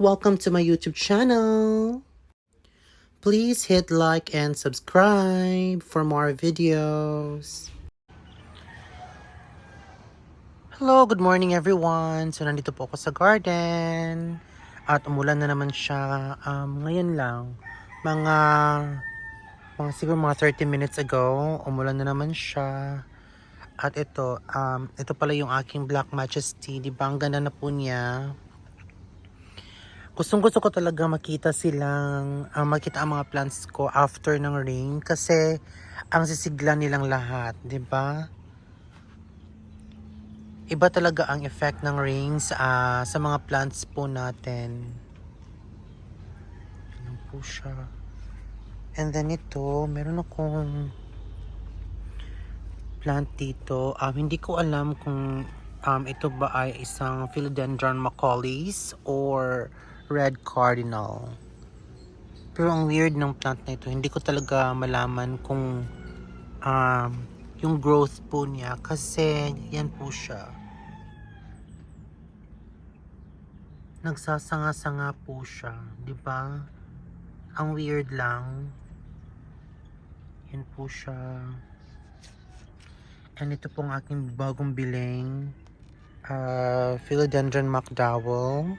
Welcome to my YouTube channel. Please hit like and subscribe for more videos. Hello, good morning everyone. So nandito po ako sa garden at umulan na naman siya ngayon lang. Mga siguro mga 30 minutes ago, umulan na naman siya. At ito pala yung aking Black Majesty. Di ba ang ganda na po niya? Gustong gusto ko talaga makita ang mga plants ko after ng rain kasi ang sisigla nilang lahat, 'di ba? Iba talaga ang effect ng rain sa mga plants po natin. Ano po siya? And then meron akong plant dito. Hindi ko alam kung ito ba ay isang Philodendron Macaulis or Red Cardinal. Pero ang weird ng plant na ito, hindi ko talaga malaman kung yung growth po niya kasi yan po siya. Nagsasanga-sanga po siya, 'di ba? Ang weird lang. Yan po siya. And ito pong aking bagong biling Philodendron McDowell.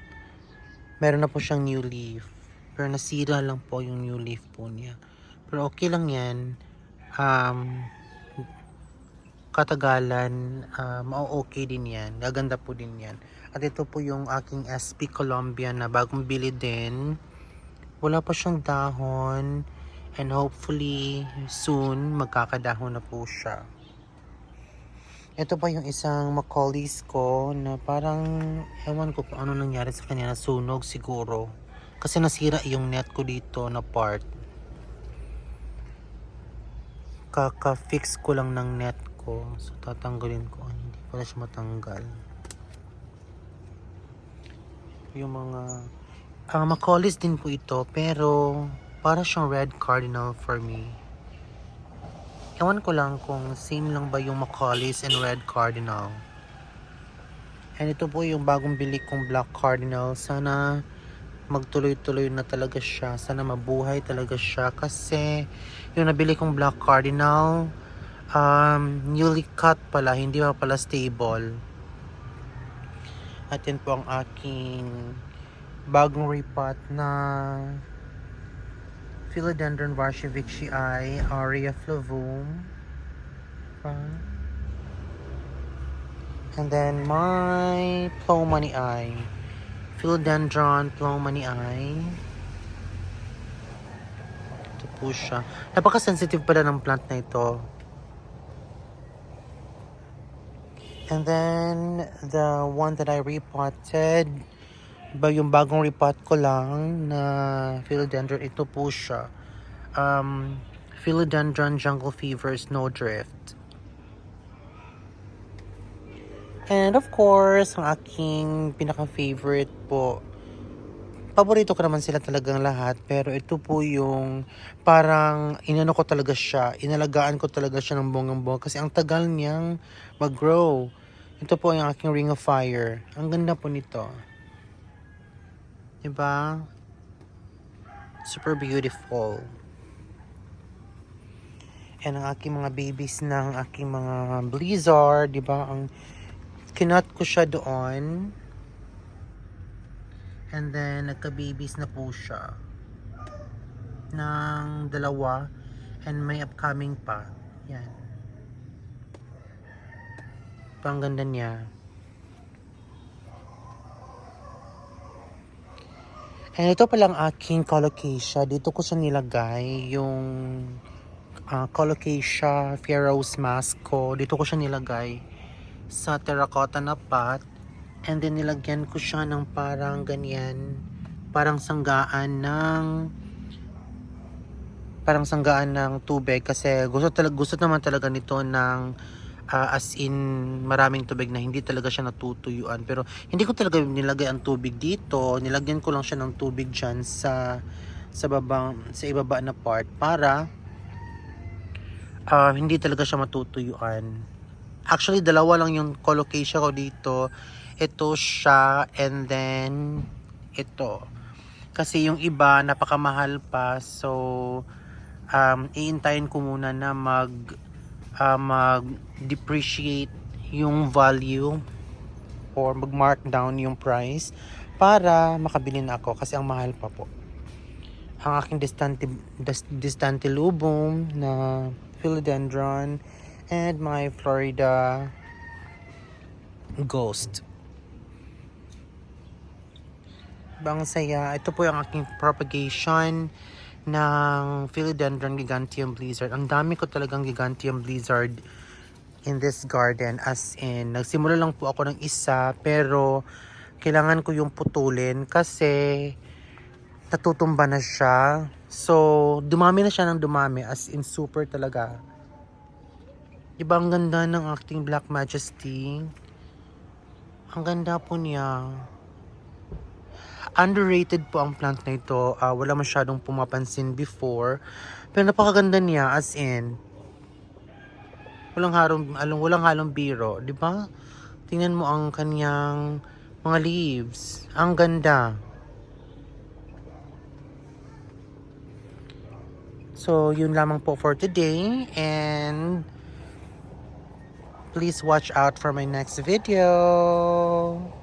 Meron na po siyang new leaf. Pero nasira lang po yung new leaf po niya. Pero okay lang yan. Katagalan, okay din yan. Gaganda po din yan. At ito po yung aking SP Colombian na bagong bili din. Wala pa siyang dahon. And hopefully, soon, magkakadahon na po siya. Ito pa yung isang Macaulis ko na parang, ewan ko kung ano nangyari sa kanya, nasunog siguro. Kasi nasira yung net ko dito na part. Kaka-fix ko lang ng net ko. So, tatanggalin ko. Hindi pala siya matanggal. Yung mga... Macaulis din po ito, pero para siyang Red Cardinal for me. Ewan ko lang kung same lang ba yung Macaulis and Red Cardinal. And ito po yung bagong bili kong Black Cardinal. Sana magtuloy-tuloy na talaga siya. Sana mabuhay talaga siya. Kasi yung nabili kong Black Cardinal, newly cut pala. Hindi pa pala stable. At yan po ang aking bagong repot na Philodendron Varshavicii Aurea flavum. And then my Plomani eye. Philodendron Plomani eye. Ito po siya. Napaka-sensitive pala ng plant na ito. And then the one that I repotted, yung bagong repot ko lang na Philodendron, ito po siya. Philodendron Jungle Fever Snowdrift. And of course, ang aking pinaka-favorite po, paborito ko naman sila talagang lahat, pero ito po yung parang inano ko talaga siya, inalagaan ko talaga siya ng bonggang-bongga kasi ang tagal niyang mag-grow. Ito po yung aking Ring of Fire. Ang ganda po nito. Diba? Super beautiful. And ang aking mga babies ng aking mga Blizzard, diba? Ang kinut ko siya doon. And then, nagka-babies na po siya. Ng dalawa. And may upcoming pa. Yan. Ang ganda niya. And ito palang aking colocasia. Dito ko siya nilagay. Yung colocasia Pharaoh's mask ko. Dito ko siya nilagay sa terracotta na pot. And then nilagyan ko siya ng parang ganyan. Parang sanggaan ng tubig. Kasi gusto naman talaga nito ng as in maraming tubig na hindi talaga siya natutuyuan. Pero hindi ko talaga nilagay ang tubig dito. Nilagyan ko lang siya ng tubig dyan sa ibaba na part para hindi talaga siya matutuyuan. Actually, dalawa lang yung colocasia ko dito. Ito siya, and then ito. Kasi yung iba napakamahal pa, so iintayin ko muna na mag-depreciate yung value or mag-mark down yung price para makabili na ako kasi ang mahal pa po. Ang aking distante lubong na philodendron and my Florida ghost. Bang saya. Ito po yung aking propagation ng philodendron giganteum blizzard. Ang dami ko talagang giganteum blizzard in this garden, as in nagsimula lang po ako ng isa pero kailangan ko yung putulin kasi natutumba na siya. So dumami na siya ng dumami, as in super talaga. Diba ang ganda ng acting Black Majesty? Ang ganda po niya. Underrated po ang plant na ito. Wala masyadong pumapansin before. Pero napakaganda niya, as in. Walang halong biro, di ba? Tingnan mo ang kanyang mga leaves. Ang ganda. So, yun lamang po for today. And please watch out for my next video.